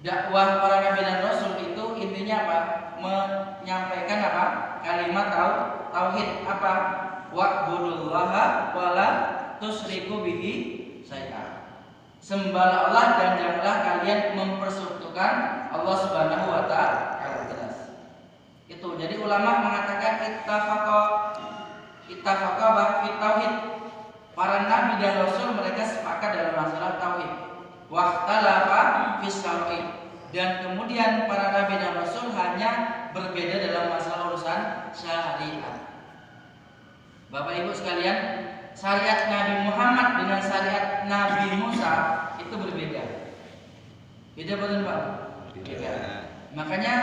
dakwah para nabi dan rasul itu intinya apa? Menyampaikan apa? Kalimat tauhid apa? Wa'budullaha wala tusyriku bihi syai'a. Sembahlah Allah dan janganlah kalian mempersekutukan Allah Subhanahu wa taala. Itu. Jadi ulama mengatakan ittafaqa fi tauhid. Para nabi dan rasul mereka sepakat dalam masalah tauhid. Waqtalafa fi syar'i. Dan kemudian para nabi dan rasul hanya berbeda dalam masalah urusan syariat. Bapak Ibu sekalian, syariat Nabi Muhammad dengan syariat Nabi Musa itu berbeda. Beda betul Pak? Beda. Makanya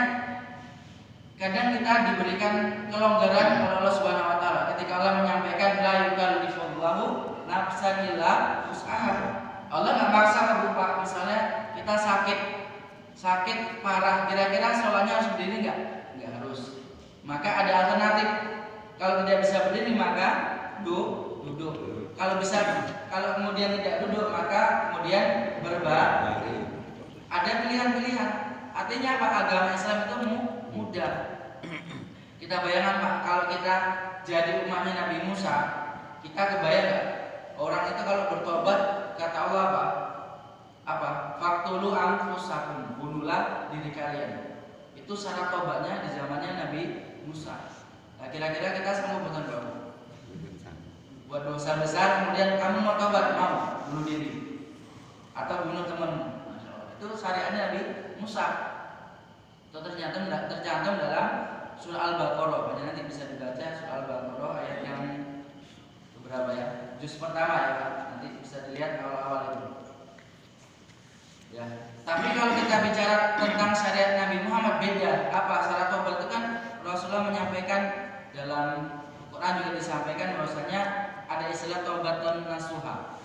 kadang kita diberikan kelonggaran oleh Allah Subhanahu wa taala ketika Allah menyampaikan la yukallifullahu nafsan illa wus'aha. Allah enggak maksa berupa misalnya kita sakit parah, kira-kira sholatnya harus berdiri enggak? Enggak harus. Maka ada alternatif. Kalau tidak bisa berdiri maka duduk. Kalau kemudian tidak duduk maka kemudian berbaring. Ada pilihan-pilihan. Artinya apa? Agama Islam itu mudah. Kita bayangkan Pak, kalau kita jadi umatnya Nabi Musa, kita kebayang nggak? Orang itu kalau bertobat kata Allah apa? Faktulu anfusakum, bunuhlah diri kalian. Itu syarat tobatnya di zamannya Nabi Musa. Nah, kira-kira kita sanggup bukan Pak? Buat dosa besar kemudian kamu mau tobat, mau bunuh diri atau bunuh teman. Itu syariatnya Nabi Musa. Itu tercantum dalam surah Al-Baqarah. Nanti bisa dibaca surah Al-Baqarah ayat yang berapa ya? Juz pertama ya Pak. Nanti bisa dilihat awal-awal itu. Ya. Tapi kalau kita bicara tentang syariat Nabi Muhammad beda. Apa syarat tobat itu kan Rasulullah menyampaikan dalam Quran juga disampaikan bahwasanya ada istilah taubatun nasuha.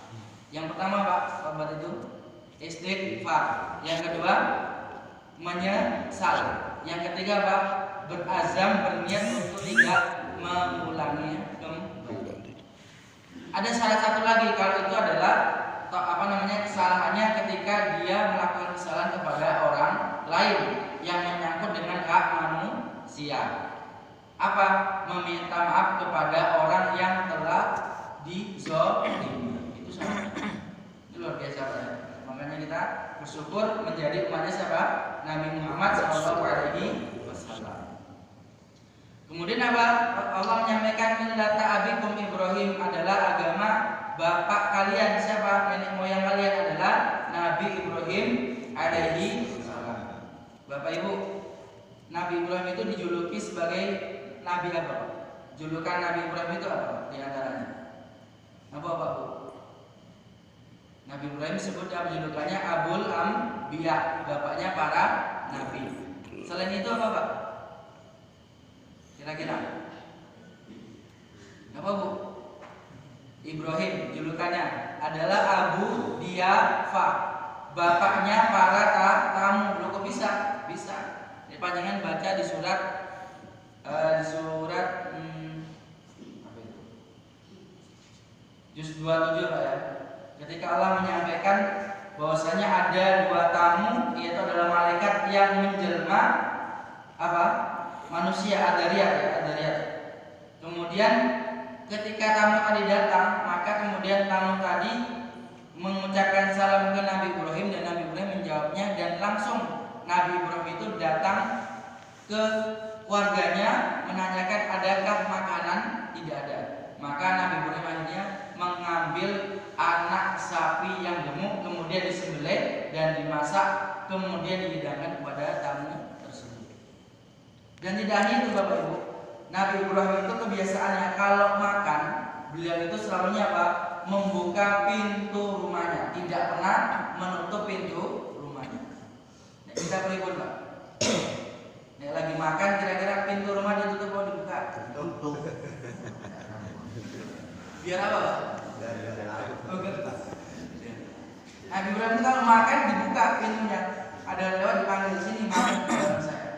Yang pertama Pak, taubat itu istighfar. Yang kedua menyesal. Yang ketiga Pak, berazam berniat untuk tidak mengulanginya kembali. Ada syarat satu lagi, kalau itu adalah kesalahannya ketika dia melakukan kesalahan kepada orang lain yang menyangkut dengan hak manusia. Apa? Meminta maaf kepada orang yang telah dizalimi. Itu syaratnya. Itu luar biasa Pak. Makanya kita bersyukur menjadi umatnya siapa? Nabi Muhammad SAW. Kemudian apa? Allah menyampaikan millata abikum Ibrahim adalah agama bapak kalian. Siapa? Nenek moyang kalian adalah Nabi Ibrahim alaihi salam. Bapak Ibu, Nabi Ibrahim itu dijuluki sebagai Nabi apa? Julukan Nabi Ibrahim itu apa? Di antaranya apa Pak Bu? Nabi Ibrahim disebut julukannya Abul Anbiya, bapaknya para nabi. Selain itu apa Pak? Kira-kira apa Bu? Ibrahim julukannya adalah Abu Diafa, bapaknya para tamu. Loh kok bisa? Bisa. Ini panjangan baca di surat apa itu? Juz 27 Pak ya. Ketika Allah menyampaikan bahwasanya ada dua tamu, yaitu adalah malaikat yang menjelma apa? Manusia, adariyat. Kemudian ketika tamu tadi datang, maka kemudian tamu tadi mengucapkan salam ke Nabi Ibrahim dan Nabi Ibrahim menjawabnya, dan langsung Nabi Ibrahim itu datang ke keluarganya menanyakan adakah makanan. Tidak ada. Maka Nabi Ibrahim akhirnya mengambil anak sapi yang gemuk, kemudian disembelih dan dimasak, kemudian dihidangkan kepada tamu tersebut. Dan tidak hanya itu Bapak Ibu, Nabi Ibrahim itu kebiasaannya kalau makan, beliau itu selalu apa? Membuka pintu rumahnya, tidak pernah menutup pintu rumahnya. Nah, kita pribun Pak. Nek lagi makan, kira-kira pintu rumah ditutup atau dibuka? Tutup. Biar apa Pak? Nabi Ibrahim kalau makan dibuka pintunya, ada lewat dipanggil sini makan bareng saya.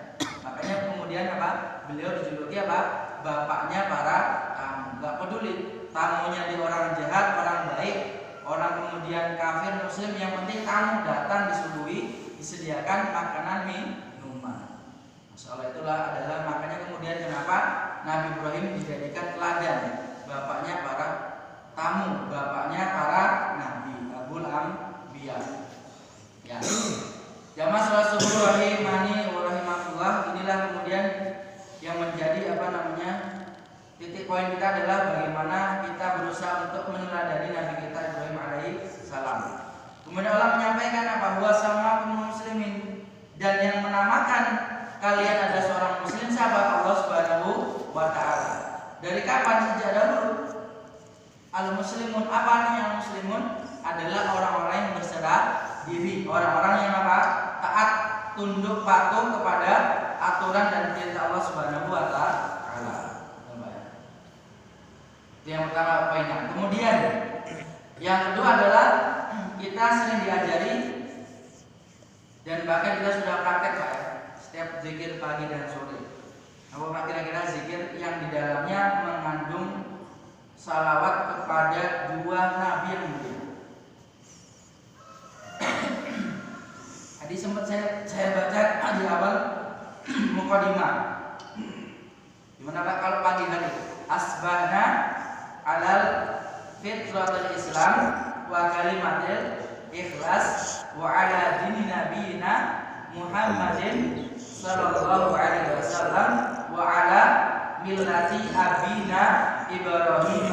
Makanya kemudian apa? Beliau dijuluki apa? Bapaknya para tamu. Gak peduli tamunya di orang jahat, orang baik, orang kemudian kafir, muslim, yang penting tamu datang disuguhi disediakan makanan minuman. Masya Allah, itulah adalah makanya kemudian kenapa Nabi Ibrahim dijadikan teladan, bapaknya para tamu, bapaknya para nabi, Abul Anbiya. Ya. Jamaah salat subuh rahimani wa rahimakumullah, inilah kemudian yang menjadi titik poin kita adalah bagaimana kita berusaha untuk meneladani Nabi kita Ibrahim alaihi salam. Kemudian Allah menyampaikan bahwa sama kaum muslimin, dan yang menamakan kalian ada seorang muslim sahabat Allah Subhanahu wa taala. Dari kapan? Sejak dahulu. Al-muslimun, apa artinya al-muslimun? Adalah orang-orang yang berserah diri, orang-orang yang taat, tunduk patuh kepada aturan dan perintah Allah Subhanahu wa taala. Itu yang pertama poinnya. Kemudian yang kedua adalah kita sering diajari dan bahkan kita sudah praktek Pak ya, setiap zikir pagi dan sore. Apa kira-kira zikir yang di dalamnya mengandung salawat kepada dua nabi yang mulia. Tadi sempat saya baca di awal mukadimah. Gimana Pak kalau pagi hari? Asbahna alal fitratul Islam wa kalimatil ikhlas wa ala dini nabiyina Muhammadin sallallahu alaihi wasallam wa ala millati abina Ibrahim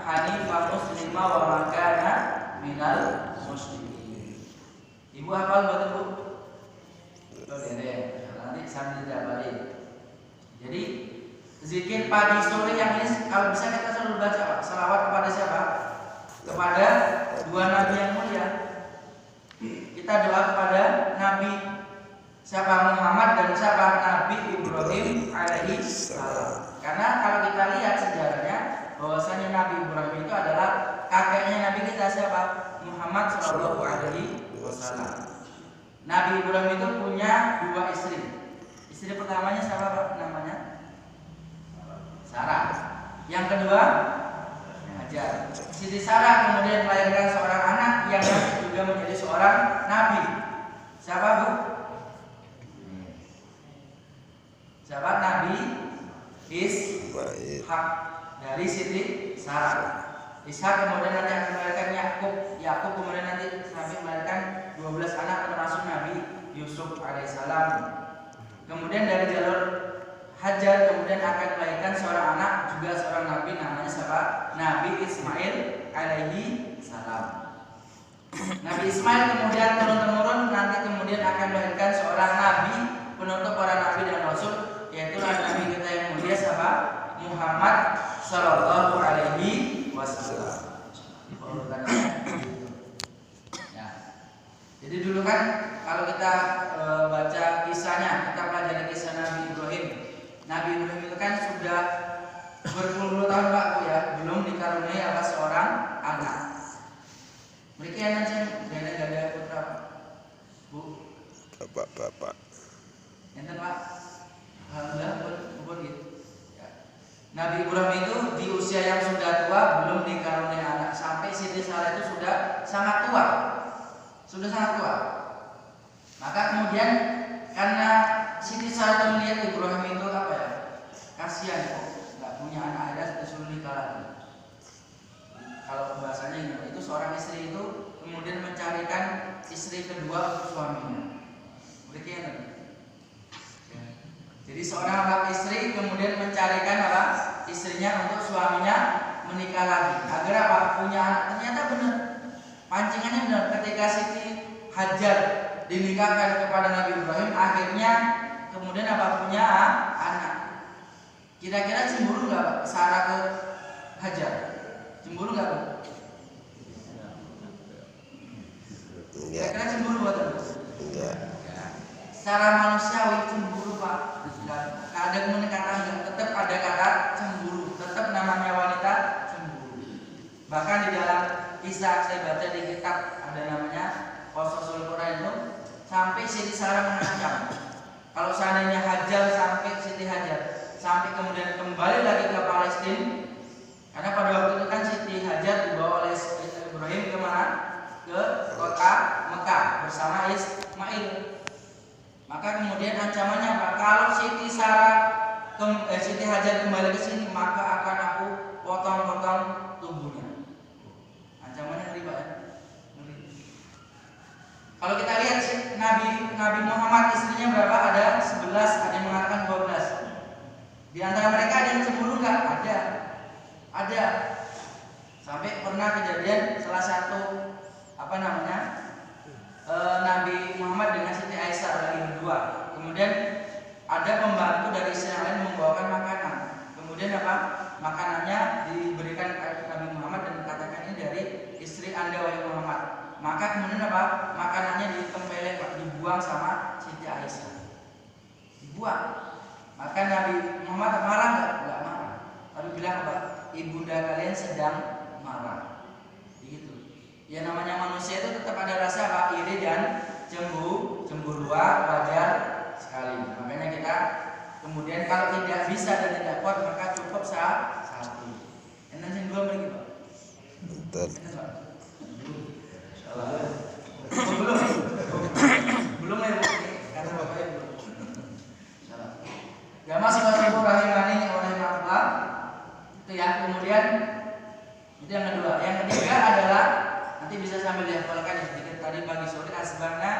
hanifan muslima wa makana minal muslimin. Ibu hafal betul Bu? Nanti sambil balik. Jadi zikir pagi sore yang ini kalau bisa kita selalu baca salawat kepada siapa? Kepada dua nabi yang mulia. Kita doa kepada Nabi siapa? Muhammad dan siapa? Nabi Ibrahim alaihi salam. Karena kalau kita lihat sejarahnya bahwasanya Nabi Ibrahim itu adalah kakeknya Nabi kita siapa? Muhammad sallallahu alaihi wasallam. Nabi Ibrahim itu punya dua istri. Istri pertamanya siapa Pak namanya? Sarah. Yang kedua Hajar. Siti Sarah kemudian melahirkan seorang anak yang juga menjadi seorang nabi. Siapa Bu? Siapa? Nabi Ishak dari Siti Sarah. Ishak kemudian nanti akan melahirkan Yakub. Yakub kemudian nanti sampai melahirkan 12 anak termasuk Nabi Yusuf alaihissalam. Kemudian dari jalur Hajar kemudian akan melahirkan seorang anak juga seorang nabi namanya siapa? Nabi Ismail alaihi salam. Nabi Ismail kemudian turun-temurun nanti kemudian akan melahirkan seorang nabi penutup para nabi dan rasul, yaitu nabi kita yang mulia siapa? Muhammad sallallahu alaihi wasallam. Ya. Jadi dulu kan kalau kita baca kisahnya, kita pelajari kisah Nabi Ibrahim. Nabi Ibrahim itu kan sudah berpuluh-puluh tahun Pak Bu ya, belum dikaruniai seorang anak. Mereka yang nanti ganda putra Bu. Bapak. Enten Pak. Alhamdulillah betul gitu. Ya. Nabi Ibrahim itu di usia yang sudah tua belum dikaruniai anak, sampai Siti Sarah itu sudah sangat tua. Maka kemudian karena Siti Sarah melihat Ibrahim itu kasihan kok nggak punya anak, akhirnya disuruh nikah lagi. Kalau bahasanya itu seorang istri itu kemudian mencarikan istri kedua untuk suaminya. Begitu. Jadi seorang istri kemudian mencarikan istrinya untuk suaminya menikah lagi agar punya anak. Ternyata benar, pancingannya benar. Ketika Siti Hajar dinikahkan kepada Nabi Ibrahim, akhirnya kemudian punya anak. Kira-kira cemburu nggak Sarah ke Hajar? Cemburu nggak Bu? Kira-kira cemburu buat Bu? Secara manusiawi cemburu Pak. Ada kemudian kata tetap ada kata cemburu, tetap namanya wanita cemburu. Bahkan di dalam kisah saya baca di kitab ada namanya Qasasul Quran itu sampai Siti Sarah mengancam kalau seandainya Siti Hajar sampai kemudian kembali lagi ke Palestina, karena pada waktu itu kan Siti Hajar dibawa oleh Ibrahim kemana? Ke kota Mekah, bersama Ismail. Maka kemudian ancamannya apa? Kalau Siti Hajar kembali ke sini, maka akan aku potong-potong tubuhnya. Ancamannya ngeri Pak ya? Ngeri. Kalau kita lihat Nabi Muhammad istrinya berapa? Ada 11, ada yang mengatakan 12. Di antara mereka ada yang cemburu nggak? Ada. Sampai pernah kejadian salah satu Nabi Muhammad dengan Siti Aisyah lagi berdua. Kemudian ada pembantu dari istri yang lain membawakan makanan. Kemudian makanannya diberikan kepada Nabi Muhammad dan dikatakan ini dari istri Anda wahai Muhammad. Maka kemudian makanannya ditempelin, dibuang sama Siti Aisyah. Dibuang. Maka Nabi Muhammad marah nggak marah. Tapi bilang ibunda kalian sedang marah. Begitu. Ya namanya manusia itu tetap ada rasa iri dan cemburuan wajar sekali. Makanya kita kemudian kalau tidak bisa dan tidak kuat maka cukup satu. Enak sing dua begitu Pak. Betul. Belum ya Bu. Kata Bapak Ibu. Ya masih rahimani oleh Allah. Itu ya. Kemudian itu yang kedua. Yang ketiga adalah nanti bisa sambil dihafalkan ya sedikit tadi pagi sore asbahna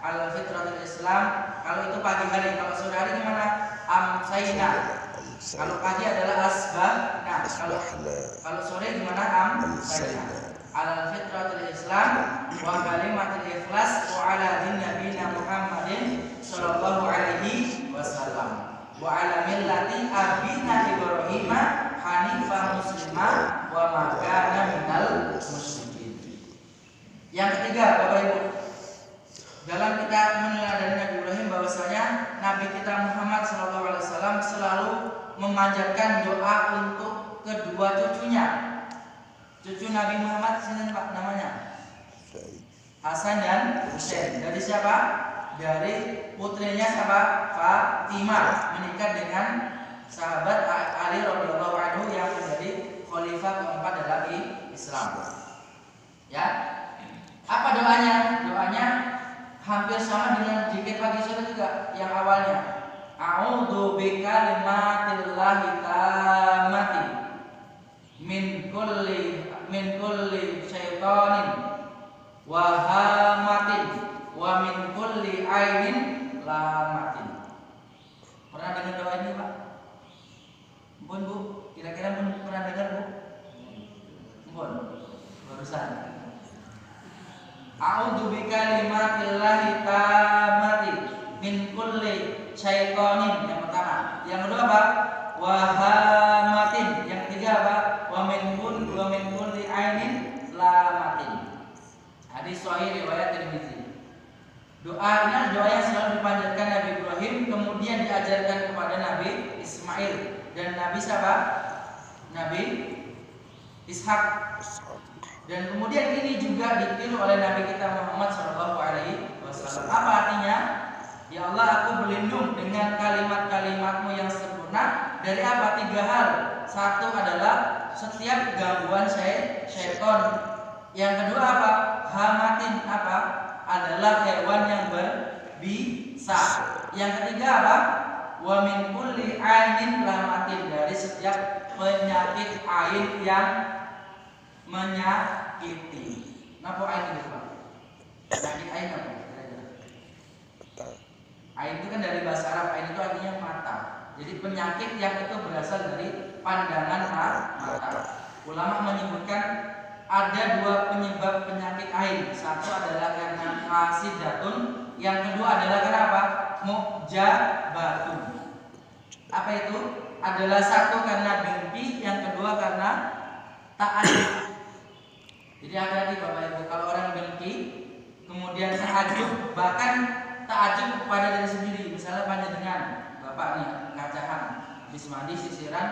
al-fitratul Islam. Kalau itu pagi hari, kalau sore hari gimana? Amsayna. Kalau pagi adalah asbahna. Kalau sore gimana? Amsayna. Al-fitratul Islam wa kalimatul ikhlas wa ala din nabiyina Muhammadin sallallahu alaihi wasallam. Wa ala millati abina Ibrahim hanifan muslimah wa ma kana minal musyrikin. Yang ketiga Bapak Ibu, dalam kita meneladani Nabi Ibrahim bahwasanya Nabi kita Muhammad SAW selalu memanjatkan doa untuk kedua cucunya. Cucu Nabi Muhammad sinten Pak namanya? Hasan dan Husain. Dari siapa? Dari putrinya siapa? Fatimah menikah dengan sahabat Ali radhiyallahu anhu yang menjadi khalifah keempat dalam Islam. Ya. Apa doanya? Doanya hampir sama dengan zikir pagi sore juga yang awalnya. A'udzu bikalimatillahi tammati min kulli syaitanin wa hamatin wa min kulli ainin lamatin. Pernah dengar doa ini Pak? Mpun Bu, kira-kira pernah dengar Bu? Mpun, barusan. A'udzu bikalimatillahi tammati min kulli syaitanin yang pertama. Yang kedua apa? Wa hamatin. Yang ketiga apa? Wa min kulli ainin lamatin. Hadis sahih riwayat Tirmizi. Doa ini doa yang selalu dipanjatkan Nabi Ibrahim, kemudian diajarkan kepada Nabi Ismail dan Nabi siapa? Nabi Ishak. Dan kemudian ini juga ditiru oleh Nabi kita Muhammad SAW. Apa artinya? Ya Allah, aku berlindung dengan kalimat-kalimatmu yang sempurna dari apa? 3 hal. Satu adalah setiap gangguan syaitan. Yang kedua apa? Hamatin apa? Adalah hewan yang berbisa. Yang ketiga apa? Wa min kulli ainin lamatin, dari setiap penyakit ain yang menyakiti. Napa ain itu Pak? Penyakit ain apa? Ain itu kan dari bahasa Arab, ain itu artinya mata. Jadi penyakit yang itu berasal dari pandangan mata. Ulama menyebutkan ada 2 penyebab penyakit ain. Satu adalah karena hasidatun, yang kedua adalah kenapa? Mujabatun. Apa itu? Adalah satu karena dengki, yang kedua karena ta'ajub. Jadi hati-hati Bapak Ibu, kalau orang dengki kemudian ta'ajub, bahkan ta'ajub kepada diri sendiri. Misalnya panjenengan Bapak nih ngacahan habis mandi sisiran,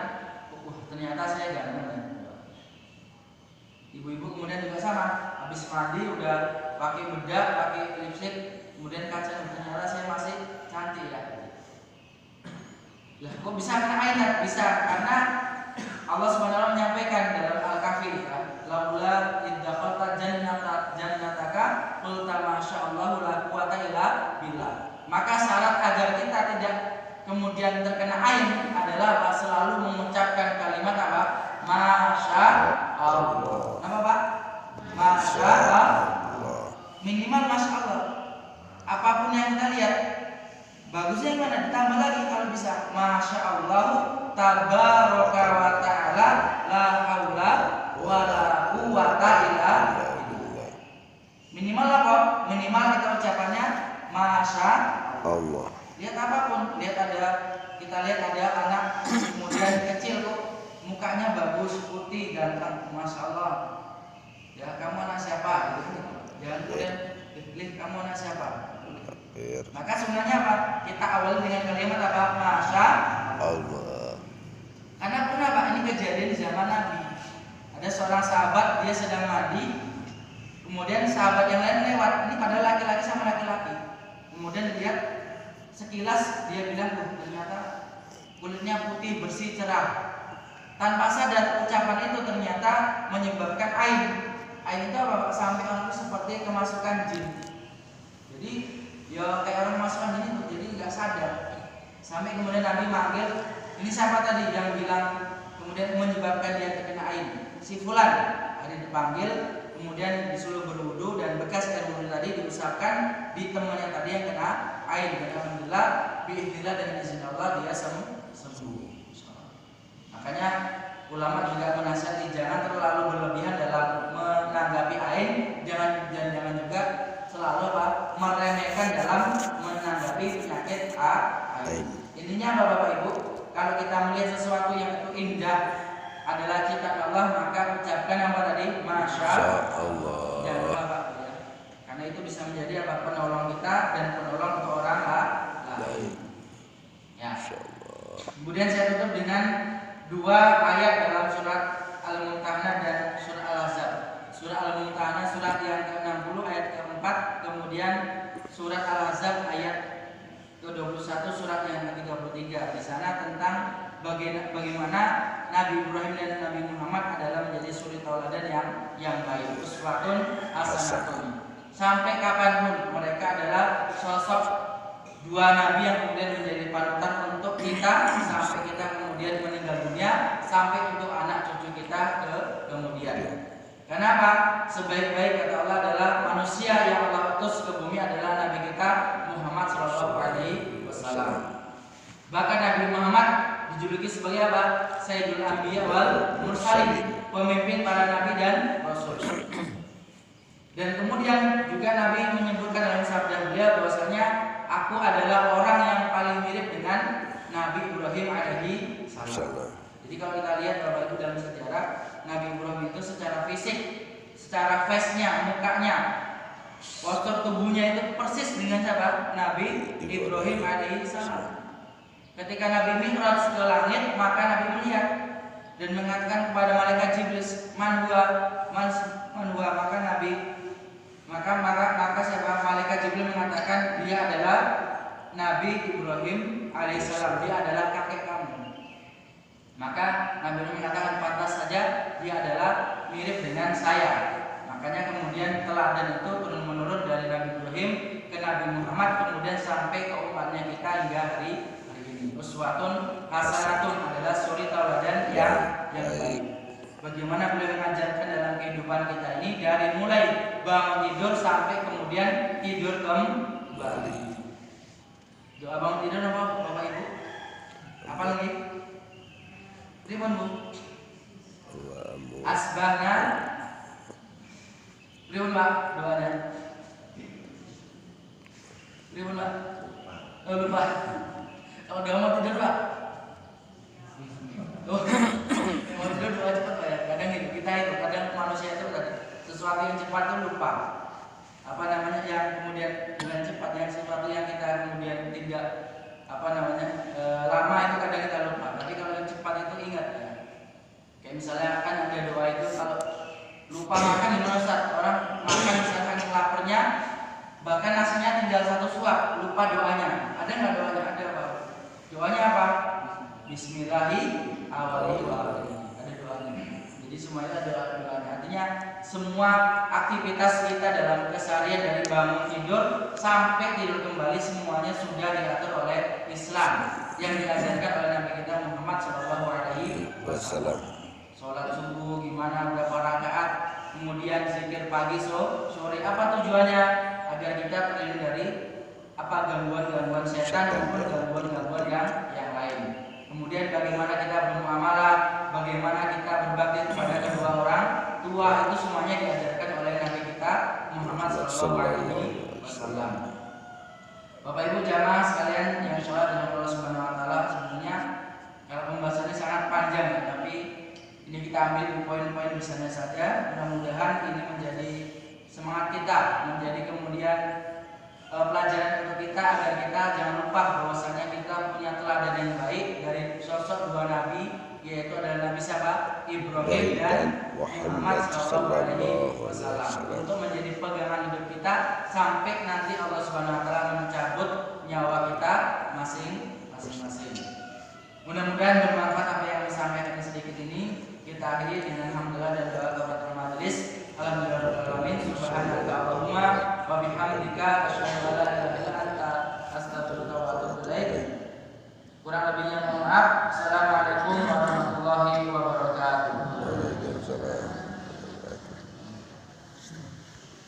ternyata saya ganteng. Ibu-ibu kemudian juga sama, habis mandi udah pakai bedak, pakai lipstick, kemudian kaca, ternyata saya masih cantik ya. Lah kok bisa kena ain? Bisa karena Allah SWT menyampaikan dalam Al-Kahfi ya, laula iddakhalta jannataka qulta ma masyaallah la quwata illa billah. Maka syarat agar kita tidak kemudian terkena ain adalah selalu mengucapkan kalimat apa? Masya Allah. Apa Pak? Masya Allah. Minimal Masya Allah. Apapun yang kita lihat, bagusnya yang mana? Ditambah lagi kalau bisa. Masya Allah, tabaraka wa ta'ala, la haula wa la quwata illa billah. Minimal apa? Minimal kita ucapannya Masya Allah. Lihat apapun, kita lihat ada anak kemudian kecil kok mukanya bagus, putih, ganteng, masya Allah. Ya kamu anak siapa? Jangan kemudian lihat kamu anak siapa. Maka sebenarnya apa? Kita awali dengan kalimat apa? Masya Allah. Karena pernah Pak, ini kejadian di zaman Nabi. Ada seorang sahabat, dia sedang mandi, kemudian sahabat yang lain lewat. Ini padahal laki-laki sama laki-laki. Kemudian lihat sekilas dia bilang, ternyata kulitnya putih, bersih, cerah. Tanpa sadar ucapan itu ternyata menyebabkan ain. Ain itu apa? Sampai orang itu seperti kemasukan jin. Jadi ya kayak orang kemasukan jin itu, jadi nggak sadar. Sampai kemudian Nabi manggil, ini siapa tadi yang bilang kemudian menyebabkan dia terkena ain? Si fulan. Ada dipanggil, kemudian disuruh berwudu dan bekas air wudu tadi diusapkan di temannya tadi yang kena air. Dan alhamdulillah biiznillah dengan izin Allah dia sembuh. Makanya ulama juga menasihati jangan terlalu berlebihan dalam menanggapi air, jangan juga selalu meremehkan dalam menanggapi penyakit air. Intinya Bapak Ibu, kalau kita melihat sesuatu yang itu indah adalah ciptaan Allah, maka ucapkan apa tadi? Masya Allah. Jangan lupa Pak, ya. Karena itu bisa menjadi apa? Penolong kita dan penolong untuk orang lain. Ya. Kemudian saya tutup dengan dua ayat dalam surat Al-Mumtahanah dan surat Al-Ahzab. Surat Al-Mumtahanah surat yang ke-60 ayat ke-4, kemudian surat Al-Ahzab ayat ke-21 surat yang ke-33. Di sana tentang bagaimana Nabi Ibrahim dan Nabi Muhammad adalah menjadi suri tauladan yang baik, uswatun hasanatun. Sampai kapanpun mereka adalah sosok dua nabi yang kemudian menjadi panutan untuk kita sampai kita kemudian meninggal dunia, sampai untuk anak cucu kita kemudian. Kenapa? Sebaik-baik kata Allah adalah manusia yang Allah utus ke bumi adalah Nabi kita Muhammad SAW. Bahkan Nabi Muhammad dijuluki sebagai apa? Sayyidul Anbiya wal Mursalin, pemimpin para nabi dan rasul. Dan kemudian juga Nabi menyebutkan dalam sabda beliau bahwasanya aku adalah orang yang paling mirip dengan Nabi Ibrahim alaihi salam. Jadi kalau kita lihat Bapak Ibu dalam sejarah, Nabi Ibrahim itu secara fisik, secara face-nya, mukanya, postur tubuhnya itu persis dengan siapa? Nabi Ibrahim alaihi salam. Ketika Nabi Mi'raj ke langit, maka Nabi melihat dan mengatakan kepada malaikat Jibril, man huwa, maka siapa? Malaikat Jibril mengatakan dia adalah Nabi Ibrahim alaihissalam, dia adalah kakek kamu. Maka Nabi Ibrahim mengatakan pantas saja dia adalah mirip dengan saya. Makanya kemudian teladan itu turun menurun dari Nabi Ibrahim ke Nabi Muhammad, kemudian sampai ke umatnya kita hingga hari ini. Uswatun hasanatun adalah suri tauladan yang baik. Bagaimana beliau mengajarkan dalam kehidupan kita ini dari mulai bangun tidur sampai kemudian tidur kembali. Doa bangun tidur apa Bapak Ibu? Apa lagi? Ribun Bu? Asbahna. Ribun Pak doanya. Ribun Pak. Oh lupa. Kalau udah mau tidur Pak. Mau tidur doa cepat Pak ya. Kadang kita itu, kadang manusia itu sesuatu yang cepat itu lupa. Apa namanya yang kemudian dengan cepat, yang sesuatu yang kita kemudian tidak lama itu kadang kita lupa. Tapi kalau yang cepat itu ingat ya. Kayak misalnya kan ada doa itu kalau lupa makan gimana Ustaz? Orang makan misalkan laparnya, bahkan nasinya tinggal satu suap, lupa doanya. Ada nggak doanya? Ada Pak. Doanya apa? Bismillahirrahmanirrahim. Ada doanya. Jadi semuanya ada doanya. artinya semua aktivitas kita dalam keseharian dari bangun tidur sampai tidur kembali semuanya sudah diatur oleh Islam yang diajarkan oleh Nabi kita Muhammad SAW. Sholat subuh gimana, berapa rakaat, kemudian zikir pagi, sore, apa tujuannya? Agar kita terhindar dari gangguan-gangguan setan maupun gangguan-gangguan yang lain. Kemudian bagaimana kita bermuamalah, bagaimana kita berbakti kepada kedua orang tua, itu semuanya diajarkan oleh Nabi kita Muhammad SAW. Bapak Ibu jamaah sekalian yang sholat dengan Allah Subhanahu Wa Taala, sebenarnya kalau pembahasannya sangat panjang ya, tapi ini kita ambil poin-poin misalnya saja. Mudah-mudahan ini menjadi semangat kita, menjadi kemudian pelajaran untuk kita agar kita jangan lupa bahwasanya kita punya teladan yang baik dari sosok dua nabi, yaitu adalah Nabi siapa? Ibrahim dan Muhammad SAW, untuk menjadi pegangan hidup kita sampai nanti Allah Subhanahu Wa Taala mencabut nyawa kita masing-masing. Mudah-mudahan bermanfaat apa yang disampaikan sedikit ini. Kita akhiri dengan hamdalah dan doa kafaratul majelis. Alhamdulillahirobbilalamin. Subhanaka Allahumma wa bihamdika asyhadu an la ilaha illa anta astaghfiruka wa atubu ilaik. Kurang lebihnya mohon maaf. Assalamualaikum warahmatullahi wabarakatuh.